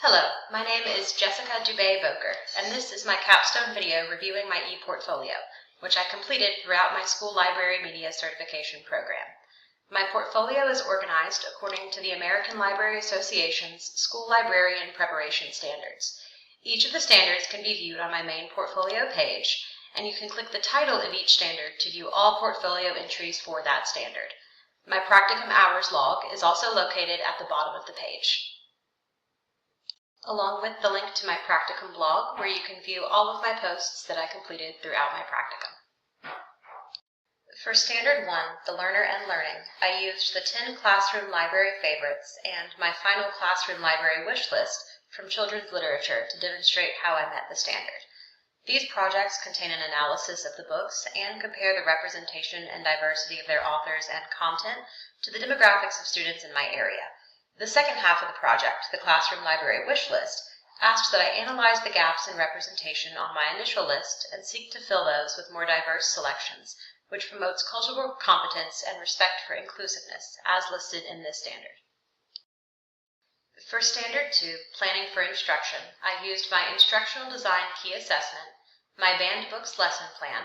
Hello, my name is Jessica Dube-Bowker, and this is my capstone video reviewing my ePortfolio, which I completed throughout my school library media certification program. My portfolio is organized according to the American Library Association's School Librarian Preparation Standards. Each of the standards can be viewed on my main portfolio page, and you can click the title of each standard to view all portfolio entries for that standard. My practicum hours log is also located at the bottom of the page, along with the link to my practicum blog, where you can view all of my posts that I completed throughout my practicum. For Standard 1, the Learner and Learning, I used the 10 classroom library favorites and my final classroom library wish list from children's literature to demonstrate how I met the standard. These projects contain an analysis of the books and compare the representation and diversity of their authors and content to the demographics of students in my area. The second half of the project, the Classroom Library Wish List, asks that I analyze the gaps in representation on my initial list and seek to fill those with more diverse selections, which promotes cultural competence and respect for inclusiveness, as listed in this standard. For Standard 2, Planning for Instruction, I used my Instructional Design Key Assessment, my Banned Books Lesson Plan,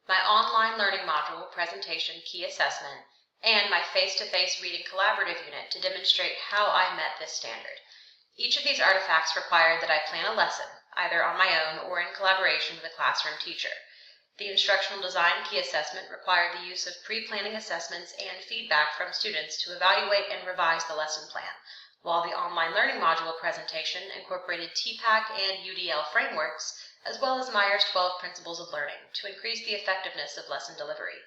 my Online Learning Module Presentation Key Assessment, and my Face-to-Face Reading Collaborative Unit to demonstrate how I met this standard. Each of these artifacts required that I plan a lesson, either on my own or in collaboration with a classroom teacher. The Instructional Design Key Assessment required the use of pre-planning assessments and feedback from students to evaluate and revise the lesson plan, while the Online Learning Module presentation incorporated TPAC and UDL frameworks, as well as Myers 12 Principles of Learning to increase the effectiveness of lesson delivery.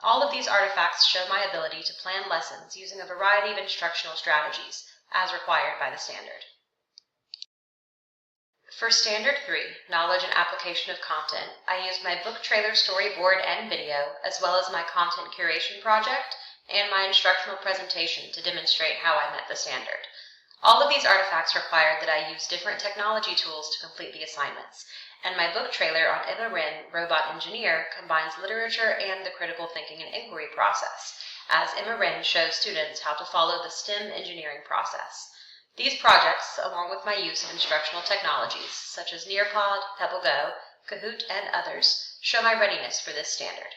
All of these artifacts show my ability to plan lessons using a variety of instructional strategies, as required by the standard. For Standard 3, Knowledge and Application of Content, I used my book trailer storyboard and video, as well as my content curation project and my instructional presentation to demonstrate how I met the standard. All of these artifacts required that I use different technology tools to complete the assignments, and my book trailer on Emma Wren, Robot Engineer, combines literature and the critical thinking and inquiry process, as Emma Wren shows students how to follow the STEM engineering process. These projects, along with my use of instructional technologies such as Nearpod, PebbleGo, Kahoot, and others, show my readiness for this standard.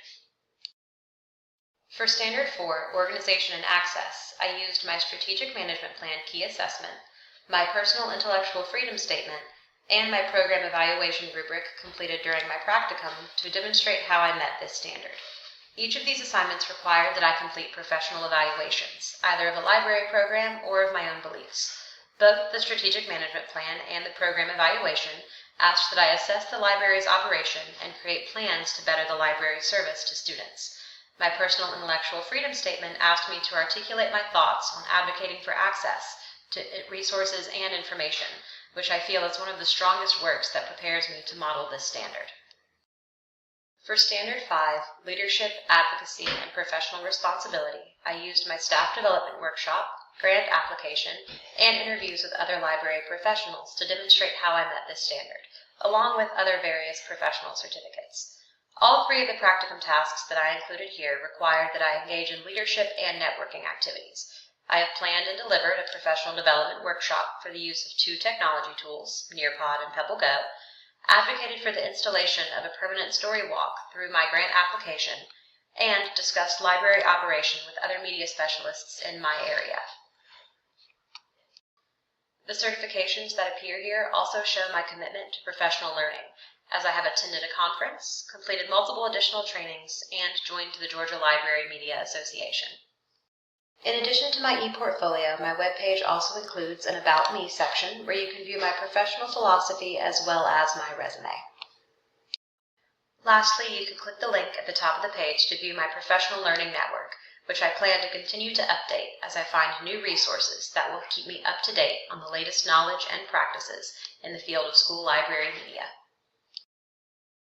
For Standard 4, Organization and Access, I used my Strategic Management Plan Key Assessment, my Personal Intellectual Freedom Statement, and my Program Evaluation Rubric completed during my practicum to demonstrate how I met this standard. Each of these assignments required that I complete professional evaluations, either of a library program or of my own beliefs. Both the Strategic Management Plan and the Program Evaluation asked that I assess the library's operation and create plans to better the library's service to students. My Personal Intellectual Freedom Statement asked me to articulate my thoughts on advocating for access to resources and information, which I feel is one of the strongest works that prepares me to model this standard. For Standard 5, Leadership, Advocacy, and Professional Responsibility, I used my Staff Development Workshop, grant application, and interviews with other library professionals to demonstrate how I met this standard, along with other various professional certificates. All three of the practicum tasks that I included here required that I engage in leadership and networking activities. I have planned and delivered a professional development workshop for the use of 2 technology tools, Nearpod and PebbleGo, advocated for the installation of a permanent story walk through my grant application, and discussed library operation with other media specialists in my area. The certifications that appear here also show my commitment to professional learning, as I have attended a conference, completed multiple additional trainings, and joined the Georgia Library Media Association. In addition to my ePortfolio, my webpage also includes an About Me section where you can view my professional philosophy as well as my resume. Lastly, you can click the link at the top of the page to view my professional learning network, which I plan to continue to update as I find new resources that will keep me up to date on the latest knowledge and practices in the field of school library media.